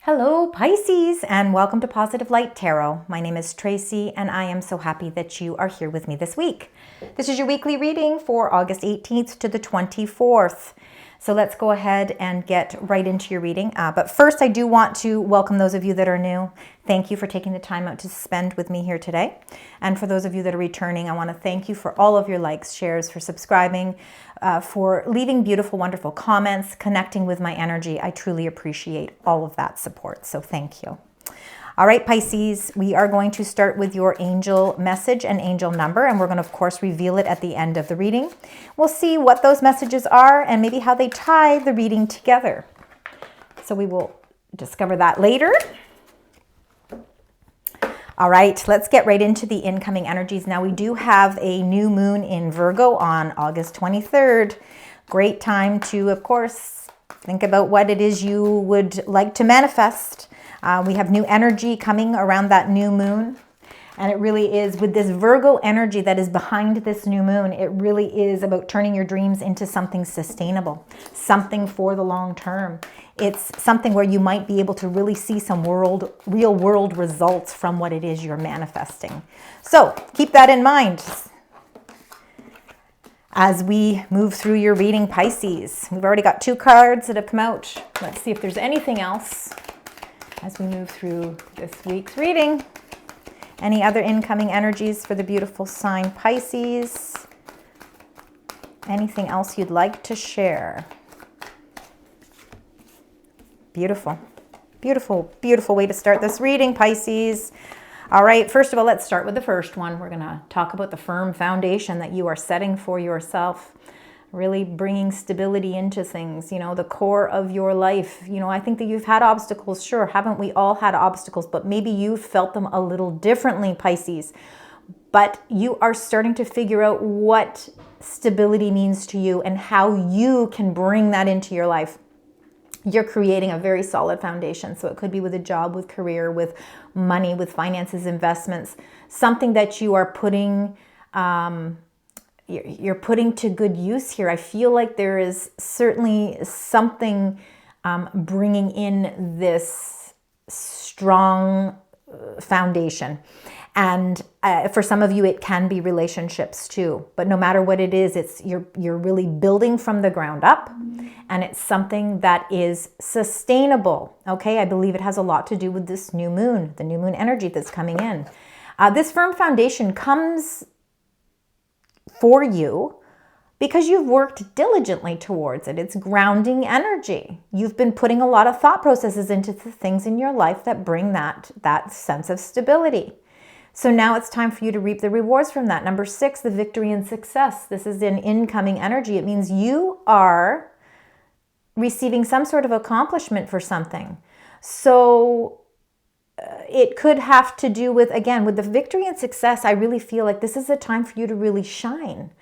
Hello Pisces, and welcome to Positive Light Tarot. My name is Tracy and I am so happy that you are here with me this week. This is your weekly reading for August 18th to the 24th. So let's go ahead and get right into your reading. But first I do want to welcome those of you that are new. Thank you for taking the time out to spend with me here today. And for those of you that are returning, I want to thank you for all of your likes, shares, for subscribing, for leaving beautiful, wonderful comments, connecting with my energy. I truly appreciate all of that support. So thank you. All right, Pisces, we are going to start with your angel message and angel number, and we're going to, of course, reveal it at the end of the reading. We'll see what those messages are and maybe how they tie the reading together. So we will discover that later. All right, let's get right into the incoming energies. Now, we do have a new moon in Virgo on August 23rd. Great time to, of course, think about what it is you would like to manifest. We have new energy coming around that new moon. And it really is with this Virgo energy that is behind this new moon. It really is about turning your dreams into something sustainable, something for the long term. It's something where you might be able to really see some real world results from what it is you're manifesting. So keep that in mind as we move through your reading, Pisces. We've already got 2 cards that have come out. Let's see if there's anything else as we move through this week's reading. Any other incoming energies for the beautiful sign Pisces? Anything else you'd like to share? Beautiful, beautiful, beautiful way to start this reading, Pisces. All right, first of all, let's start with the first one. We're going to talk about the firm foundation that you are setting for yourself. Really bringing stability into things, you know, the core of your life. You know, I think that you've had obstacles. Sure, haven't we all had obstacles? But maybe you've felt them a little differently, Pisces. But you are starting to figure out what stability means to you and how you can bring that into your life. You're creating a very solid foundation. So it could be with a job, with career, with money, with finances, investments, something that you are putting you're putting to good use here. I feel like there is certainly something bringing in this strong foundation. And for some of you, it can be relationships too. But no matter what it is, you're really building from the ground up. And it's something that is sustainable. Okay, I believe it has a lot to do with this new moon, the new moon energy that's coming in. This firm foundation comes for you because you've worked diligently towards it. It's grounding energy. You've been putting a lot of thought processes into the things in your life that bring that sense of stability. So now it's time for you to reap the rewards from that. Number 6, the victory and success. This is an incoming energy. It means you are receiving some sort of accomplishment for something. So it could have to do with, again, with the victory and success. I really feel like this is a time for you to really shine.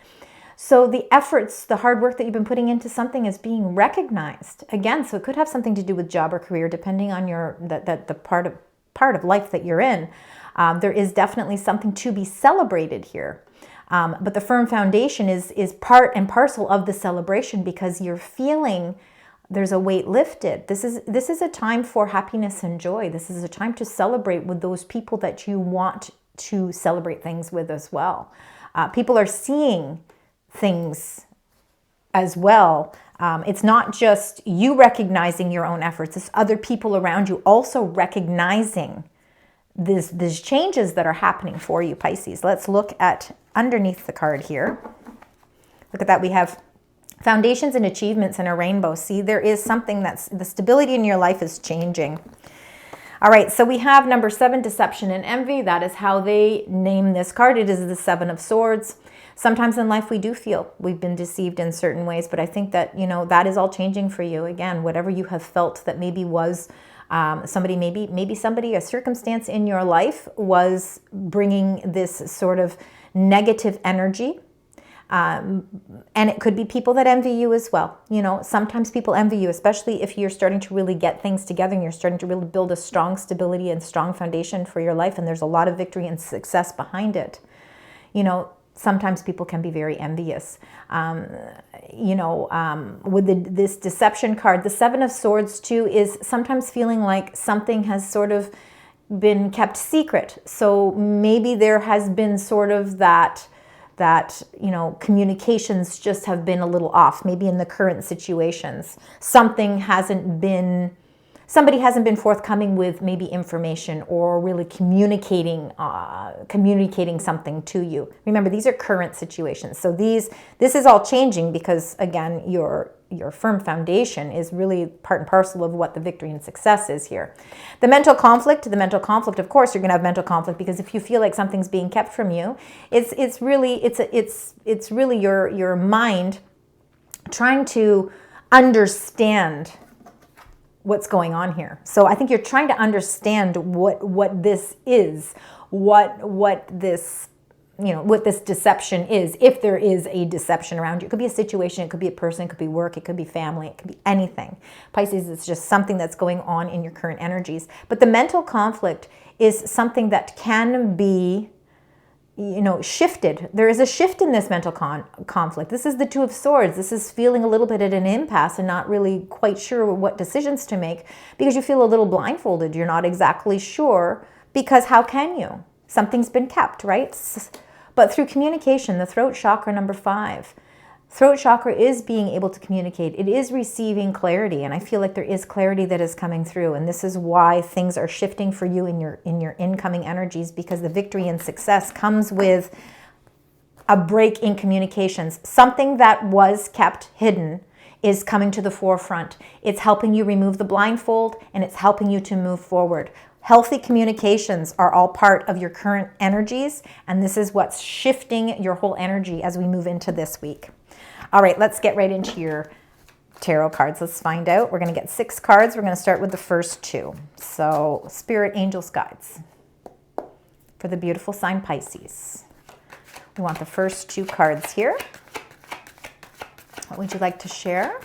So the efforts, the hard work that you've been putting into something is being recognized. Again, so it could have something to do with job or career, depending on the part of life that you're in. There is definitely something to be celebrated here. But the firm foundation is part and parcel of the celebration because you're feeling there's a weight lifted. This is a time for happiness and joy. This is a time to celebrate with those people that you want to celebrate things with as well. People are seeing things as well. It's not just you recognizing your own efforts. It's other people around you also recognizing these changes that are happening for you, Pisces. Let's look at underneath the card here. Look at that. We have foundations and achievements in a rainbow. See, there is something that's the stability in your life is changing. All right, so we have number 7, deception and envy. That is how they name this card. It is the 7 of Swords. Sometimes in life we do feel we've been deceived in certain ways, but I think that, you know, that is all changing for you. Again, whatever you have felt that maybe was somebody, a circumstance in your life was bringing this sort of negative energy. And it could be people that envy you as well. You know, sometimes people envy you, especially if you're starting to really get things together and you're starting to really build a strong stability and strong foundation for your life. And there's a lot of victory and success behind it. You know, sometimes people can be very envious. With this deception card, the Seven of Swords too is sometimes feeling like something has sort of been kept secret. So maybe there has been sort of that communications just have been a little off, maybe in the current situations. Somebody hasn't been forthcoming with maybe information or really communicating something to you. Remember, these are current situations. So this is all changing because, again, your firm foundation is really part and parcel of what the victory and success is here. The mental conflict, of course, you're going to have mental conflict because if you feel like something's being kept from you, it's really your mind trying to understand what's going on here. So I think you're trying to understand what this is, what this deception is, if there is a deception around you. It could be a situation, it could be a person, it could be work, it could be family, it could be anything. Pisces, it's just something that's going on in your current energies. But the mental conflict is something that can be shifted. There is a shift in this mental conflict. This is the Two of Swords. This is feeling a little bit at an impasse and not really quite sure what decisions to make because you feel a little blindfolded. You're not exactly sure because how can you? Something's been kept, right? But through communication, the throat chakra, number 5. Throat chakra is being able to communicate. It is receiving clarity, and I feel like there is clarity that is coming through, and this is why things are shifting for you in your incoming energies, because the victory and success comes with a break in communications. Something that was kept hidden is coming to the forefront. It's helping you remove the blindfold, and it's helping you to move forward. Healthy communications are all part of your current energies, and this is what's shifting your whole energy as we move into this week. All right, let's get right into your tarot cards. Let's find out. We're going to get 6 cards. We're going to start with the first 2. So, Spirit, Angels, Guides for the beautiful sign Pisces. We want the first 2 cards here. What would you like to share?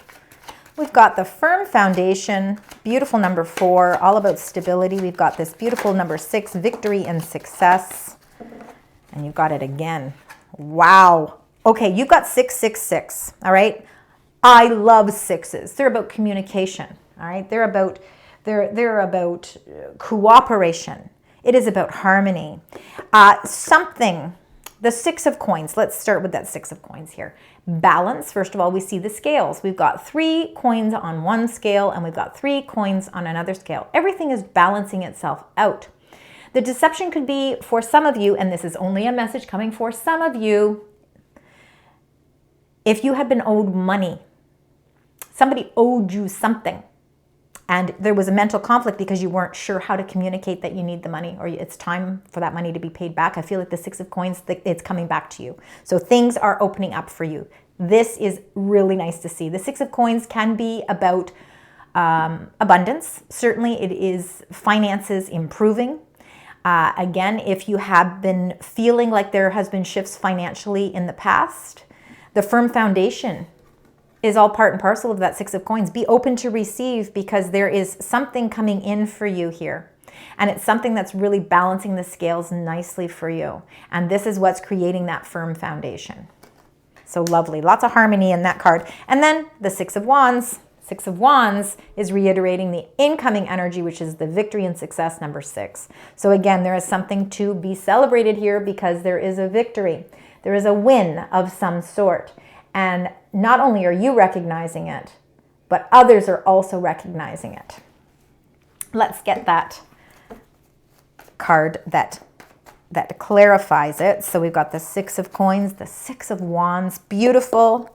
We've got the firm foundation, beautiful number 4, all about stability. We've got this beautiful number 6, victory and success. And you've got it again. Wow. Okay, you've got 666, all right? I love 6s. They're about communication, all right? They're about cooperation. It is about harmony. The 6 of coins. Let's start with that 6 of coins here. Balance. First of all, we see the scales. We've got 3 coins on one scale and we've got 3 coins on another scale. Everything is balancing itself out. The deception could be for some of you, and this is only a message coming for some of you, if you had been owed money, somebody owed you something, and there was a mental conflict because you weren't sure how to communicate that you need the money or it's time for that money to be paid back. I feel like the 6 of coins, it's coming back to you. So things are opening up for you. This is really nice to see. The 6 of coins can be about abundance. Certainly it is finances improving. Again, if you have been feeling like there has been shifts financially in the past, the firm foundation is all part and parcel of that 6 of coins. Be open to receive because there is something coming in for you here. And it's something that's really balancing the scales nicely for you. And this is what's creating that firm foundation. So lovely. Lots of harmony in that card. And then the 6 of Wands. 6 of Wands is reiterating the incoming energy, which is the victory and success, number 6. So again, there is something to be celebrated here because there is a victory. There is a win of some sort. And not only are you recognizing it, but others are also recognizing it. Let's get that card that clarifies it. So we've got the 6 of coins, the 6 of wands, beautiful.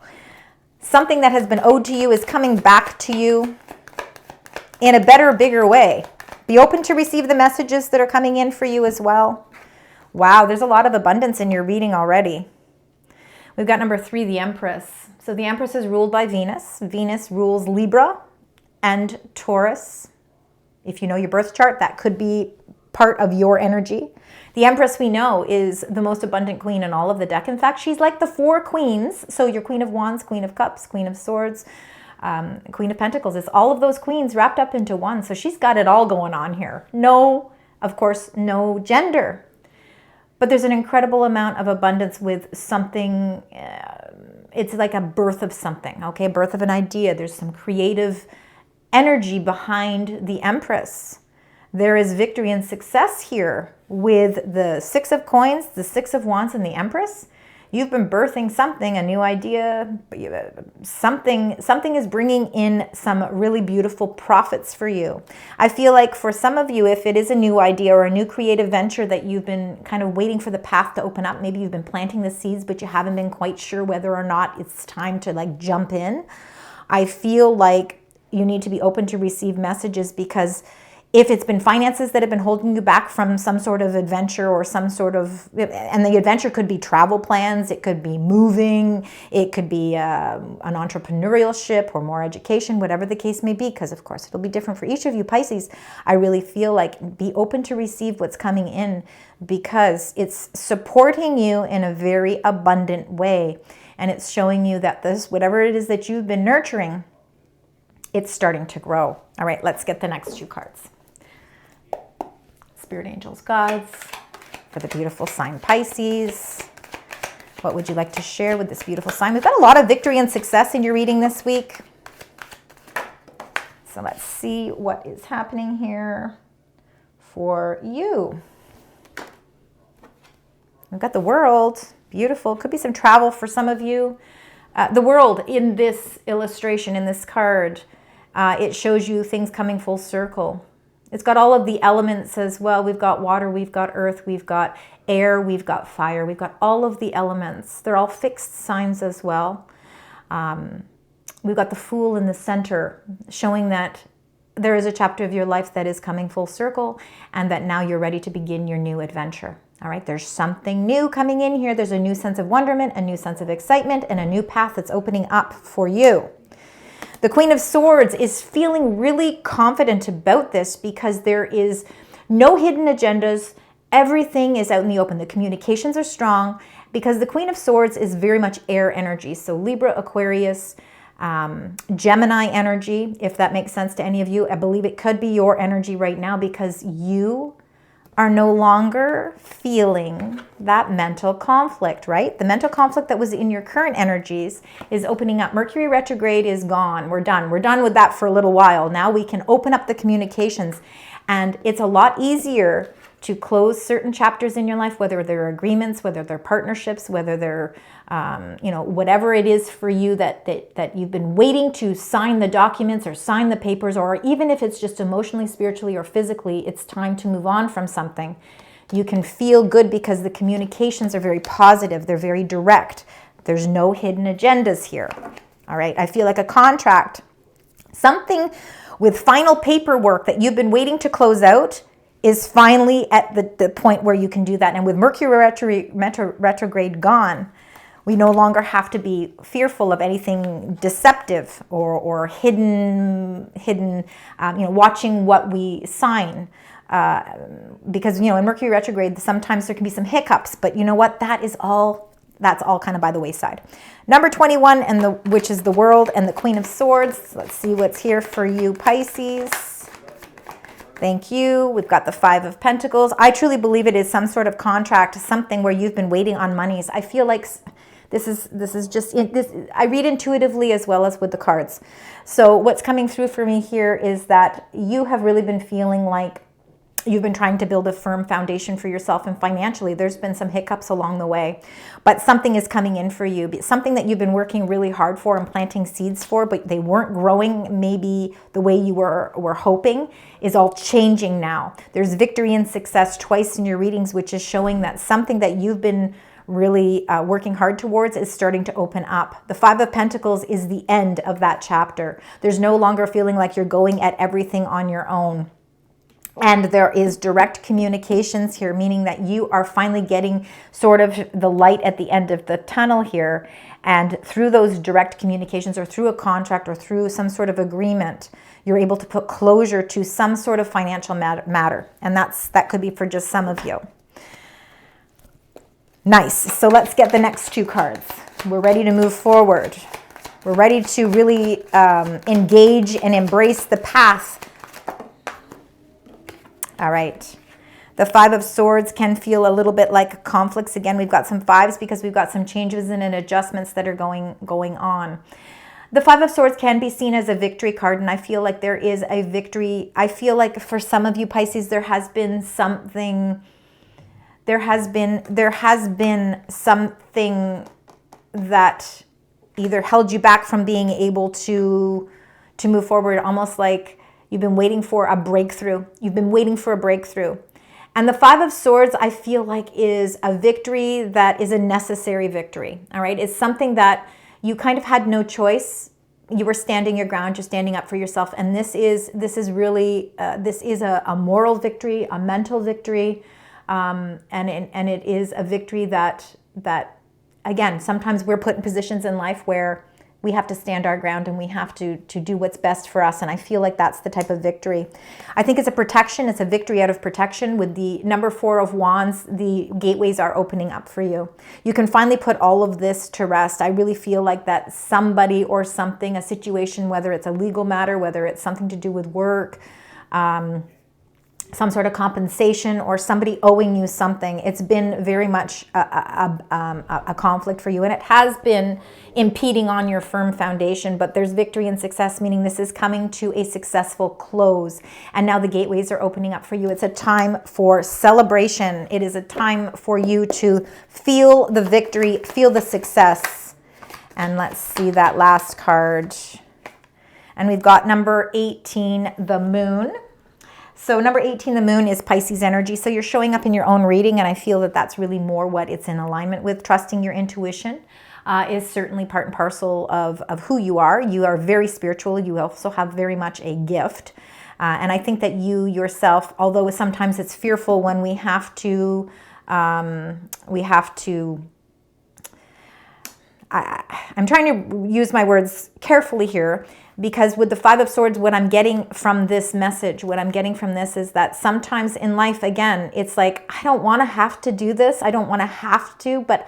Something that has been owed to you is coming back to you in a better, bigger way. Be open to receive the messages that are coming in for you as well. Wow, there's a lot of abundance in your reading already. We've got number 3, the Empress. So the Empress is ruled by Venus. Venus rules Libra and Taurus. If you know your birth chart, that could be part of your energy. The Empress, we know, is the most abundant queen in all of the deck. In fact, she's like the 4 queens. So your Queen of Wands, Queen of Cups, Queen of Swords, Queen of Pentacles. It's all of those queens wrapped up into one. So she's got it all going on here. No, of course, no gender. But there's an incredible amount of abundance with something. It's like a birth of something, okay? Birth of an idea. There's some creative energy behind the Empress. There is victory and success here with the Six of Coins, the Six of Wands, and the Empress. You've been birthing something, a new idea, something is bringing in some really beautiful profits for you. I feel like for some of you, if it is a new idea or a new creative venture that you've been kind of waiting for the path to open up, maybe you've been planting the seeds, but you haven't been quite sure whether or not it's time to like jump in. I feel like you need to be open to receive messages, because if it's been finances that have been holding you back from some sort of adventure or some sort of, and the adventure could be travel plans, it could be moving, it could be an entrepreneurship or more education, whatever the case may be, because of course it'll be different for each of you, Pisces. I really feel like be open to receive what's coming in, because it's supporting you in a very abundant way. And it's showing you that this, whatever it is that you've been nurturing, it's starting to grow. All right, let's get the next two cards. Spirit angels, gods, for the beautiful sign Pisces. What would you like to share with this beautiful sign? We've got a lot of victory and success in your reading this week. So let's see what is happening here for you. We've got the World. Beautiful. Could be some travel for some of you. The World in this illustration, in this card, it shows you things coming full circle. It's got all of the elements as well. We've got water, we've got earth, we've got air, we've got fire. We've got all of the elements. They're all fixed signs as well. We've got the Fool in the center, showing that there is a chapter of your life that is coming full circle, and that now you're ready to begin your new adventure. All right, there's something new coming in here. There's a new sense of wonderment, a new sense of excitement, and a new path that's opening up for you. The Queen of Swords is feeling really confident about this, because there is no hidden agendas. Everything is out in the open. The communications are strong, because the Queen of Swords is very much air energy. So Libra, Aquarius, Gemini energy, if that makes sense to any of you. I believe it could be your energy right now, because you are no longer feeling that mental conflict, right? The mental conflict that was in your current energies is opening up. Mercury retrograde is gone. We're done. We're done with that for a little while. Now we can open up the communications, and it's a lot easier to close certain chapters in your life, whether they're agreements, whether they're partnerships, whether they're, whatever it is for you that you've been waiting to sign the documents or sign the papers, or even if it's just emotionally, spiritually, or physically, it's time to move on from something. You can feel good because the communications are very positive. They're very direct. There's no hidden agendas here. All right. I feel like a contract, something with final paperwork that you've been waiting to close out, is finally at the point where you can do that. And with Mercury retrograde gone, we no longer have to be fearful of anything deceptive or hidden, watching what we sign. Because, in Mercury retrograde, sometimes there can be some hiccups, but you know what? That's all kind of by the wayside. Number 21, which is the World and the Queen of Swords. Let's see what's here for you, Pisces. Thank you. We've got the Five of Pentacles. I truly believe it is some sort of contract, something where you've been waiting on monies. I feel like this is just this. I read intuitively as well as with the cards. So what's coming through for me here is that you have really been feeling like you've been trying to build a firm foundation for yourself, and financially there's been some hiccups along the way, but something is coming in for you, something that you've been working really hard for and planting seeds for, but they weren't growing maybe the way you were hoping, is all changing now. There's victory and success twice in your readings, which is showing that something that you've been really working hard towards is starting to open up. The Five of Pentacles is the end of that chapter. There's no longer feeling like you're going at everything on your own. And there is direct communications here, meaning that you are finally getting sort of the light at the end of the tunnel here. And through those direct communications, or through a contract, or through some sort of agreement, you're able to put closure to some sort of financial matter. And that could be for just some of you. Nice. So let's get the next two cards. We're ready to move forward. We're ready to really engage and embrace the path. All right. The Five of Swords can feel a little bit like conflicts. Again, we've got some fives because we've got some changes and adjustments that are going on. The Five of Swords can be seen as a victory card, and I feel like there is a victory. I feel like for some of you Pisces, there has been something that either held you back from being able to move forward, almost like you've been waiting for a breakthrough. You've been waiting for a breakthrough. And the Five of Swords, I feel like, is a victory that is a necessary victory. All right. It's something that you kind of had no choice. You were standing your ground. You're standing up for yourself. And this is really, this is a moral victory, a mental victory. And it is a victory that, again, sometimes we're put in positions in life where we have to stand our ground and we have to do what's best for us. And I feel like that's the type of victory. I think it's a protection. It's a victory out of protection. With the number 4 of Wands, the gateways are opening up for you. You can finally put all of this to rest. I really feel like that somebody or something, a situation, whether it's a legal matter, whether it's something to do with work, some sort of compensation, or somebody owing you something. It's been very much a conflict for you, and it has been impeding on your firm foundation, but there's victory and success, meaning this is coming to a successful close. And now the gateways are opening up for you. It's a time for celebration. It is a time for you to feel the victory, feel the success. And let's see that last card. And we've got number 18, the Moon. So number 18, the Moon, is Pisces energy. So you're showing up in your own reading, and I feel that that's really more what it's in alignment with. Trusting your intuition is certainly part and parcel of who you are. You are very spiritual. You also have very much a gift. And I think that you yourself, although sometimes it's fearful when we have to I'm trying to use my words carefully here, because with the Five of Swords, what I'm getting from this message, what I'm getting from this is that sometimes in life, again, it's like, I don't want to have to do this. I don't want to have to, but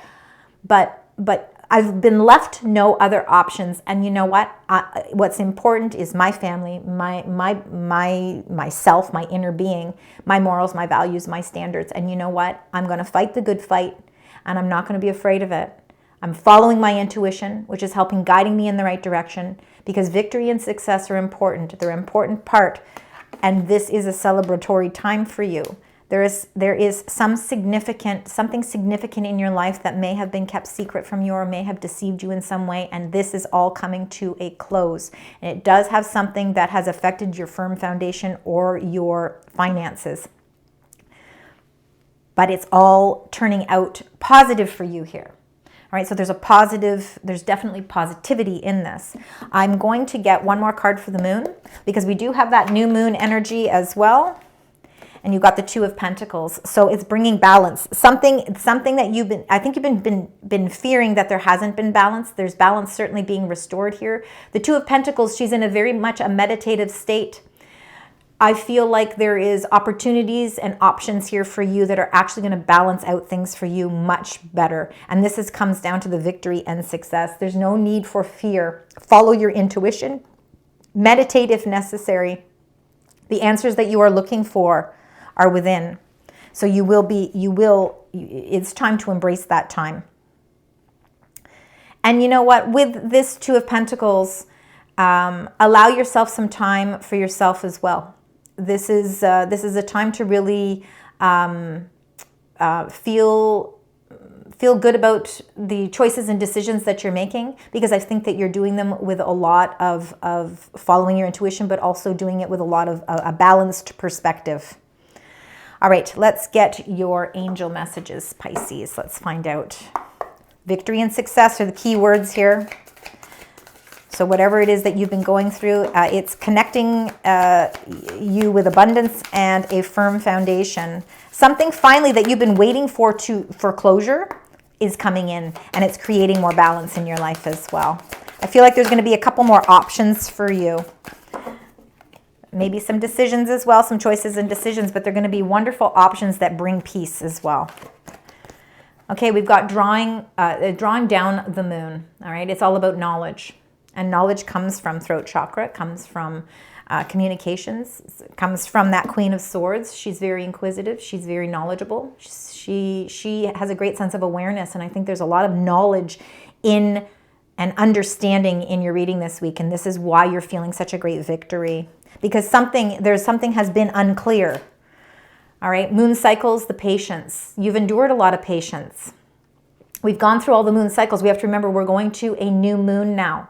I've been left no other options. And you know what? What's important is my family, myself, my inner being, my morals, my values, my standards. And you know what? I'm going to fight the good fight, and I'm not going to be afraid of it. I'm following my intuition, which is guiding me in the right direction, because victory and success are important. They're an important part, and this is a celebratory time for you. There is something significant in your life that may have been kept secret from you or may have deceived you in some way, and this is all coming to a close. And it does have something that has affected your firm foundation or your finances, but it's all turning out positive for you here. All right, so there's definitely positivity in this. I'm going to get one more card for the Moon, because we do have that new moon energy as well. And you've got the Two of Pentacles. So it's bringing balance. Something that I think you've been fearing that there hasn't been balance. There's balance certainly being restored here. The Two of Pentacles, she's in a very much a meditative state. I feel like there is opportunities and options here for you that are actually going to balance out things for you much better. And this comes down to the victory and success. There's no need for fear. Follow your intuition. Meditate if necessary. The answers that you are looking for are within. So it's time to embrace that time. And you know what? With this Two of Pentacles, allow yourself some time for yourself as well. This is a time to really feel good about the choices and decisions that you're making, because I think that you're doing them with a lot of following your intuition, but also doing it with a lot of a balanced perspective. All right, let's get your angel messages, Pisces. Let's find out. Victory and success are the key words here. So whatever it is that you've been going through, it's connecting you with abundance and a firm foundation. Something finally that you've been waiting for closure is coming in, and it's creating more balance in your life as well. I feel like there's going to be a couple more options for you. Maybe some decisions as well, some choices and decisions, but they're going to be wonderful options that bring peace as well. Okay, we've got drawing down the moon. All right, it's all about knowledge. And knowledge comes from throat chakra. It comes from communications. It comes from that Queen of Swords. She's very inquisitive. She's very knowledgeable. She has a great sense of awareness, and I think there's a lot of knowledge in and understanding in your reading this week, and this is why you're feeling such a great victory, because something has been unclear. All right, moon cycles, the patience. You've endured a lot of patience. We've gone through all the moon cycles. We have to remember we're going to a new moon now.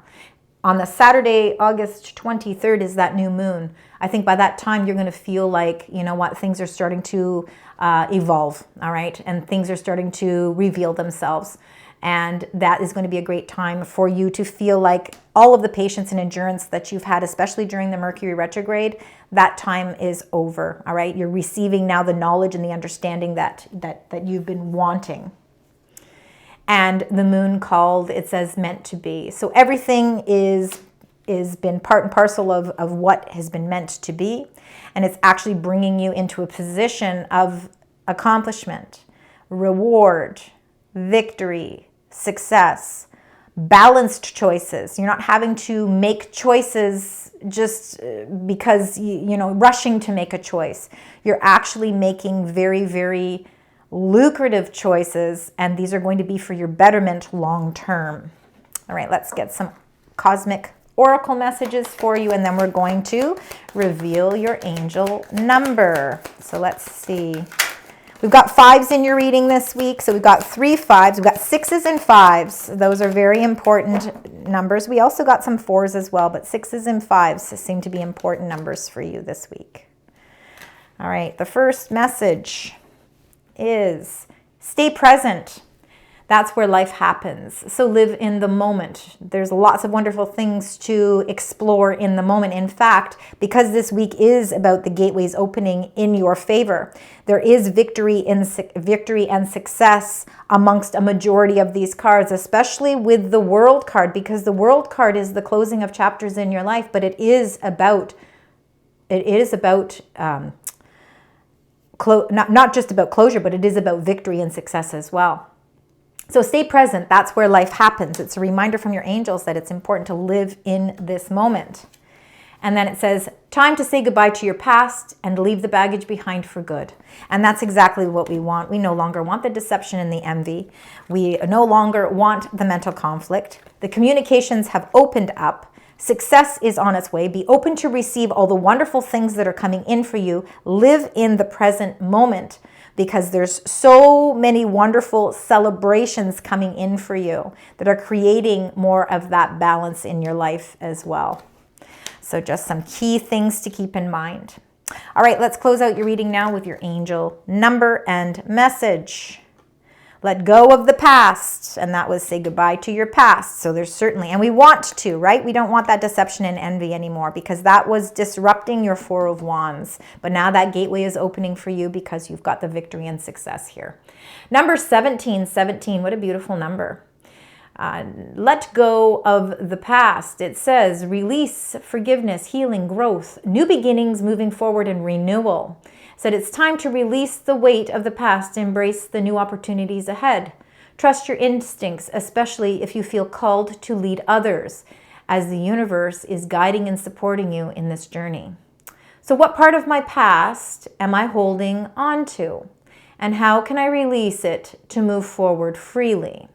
On the Saturday, August 23rd is that new moon. I think by that time you're going to feel like, you know what, things are starting to evolve, all right? And things are starting to reveal themselves. And that is going to be a great time for you to feel like all of the patience and endurance that you've had, especially during the Mercury retrograde, that time is over, all right? You're receiving now the knowledge and the understanding that you've been wanting. And the moon called, it says, meant to be. So everything is been part and parcel of what has been meant to be. And it's actually bringing you into a position of accomplishment, reward, victory, success, balanced choices. You're not having to make choices just because, you know, rushing to make a choice. You're actually making very, very lucrative choices, and these are going to be for your betterment long term. All right, let's get some cosmic oracle messages for you, and then we're going to reveal your angel number. So let's see. We've got 5s in your reading this week. So we've got 3 5s. We've got 6s and 5s. Those are very important numbers. We also got some 4s as well, but 6s and 5s seem to be important numbers for you this week. All right, the first message is stay present. That's where life happens. So live in the moment. There's lots of wonderful things to explore in the moment. In fact, because this week is about the gateways opening in your favor, there is victory and success amongst a majority of these cards, especially with the World card, because the World card is the closing of chapters in your life, but it is about not just about closure, but it is about victory and success as well. So stay present. That's where life happens. It's a reminder from your angels that it's important to live in this moment. And then it says, time to say goodbye to your past and leave the baggage behind for good. And that's exactly what we want. We no longer want the deception and the envy. We no longer want the mental conflict. The communications have opened up. Success is on its way. Be open to receive all the wonderful things that are coming in for you. Live in the present moment, because there's so many wonderful celebrations coming in for you that are creating more of that balance in your life as well. So just some key things to keep in mind. All right, let's close out your reading now with your angel number and message. Let go of the past, and that was say goodbye to your past. So there's certainly, and we want to, right? We don't want that deception and envy anymore, because that was disrupting your 4 of Wands. But now that gateway is opening for you because you've got the victory and success here. Number 17, what a beautiful number. Let go of the past. It says release, forgiveness, healing, growth, new beginnings, moving forward, and renewal. Said it's time to release the weight of the past, embrace the new opportunities ahead. Trust your instincts, especially if you feel called to lead others, as the universe is guiding and supporting you in this journey. So what part of my past am I holding on to? And how can I release it to move forward freely?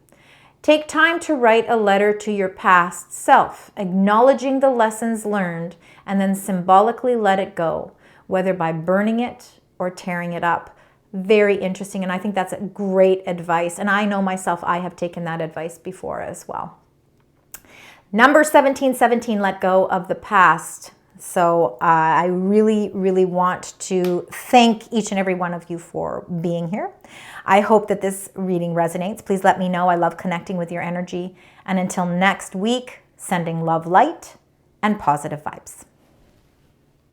Take time to write a letter to your past self, acknowledging the lessons learned, and then symbolically let it go, whether by burning it or tearing it up. Very interesting, and I think that's a great advice. And I know myself, I have taken that advice before as well. Number 17, let go of the past. So I really, really want to thank each and every one of you for being here. I hope that this reading resonates. Please let me know. I love connecting with your energy. And until next week, sending love, light, and positive vibes.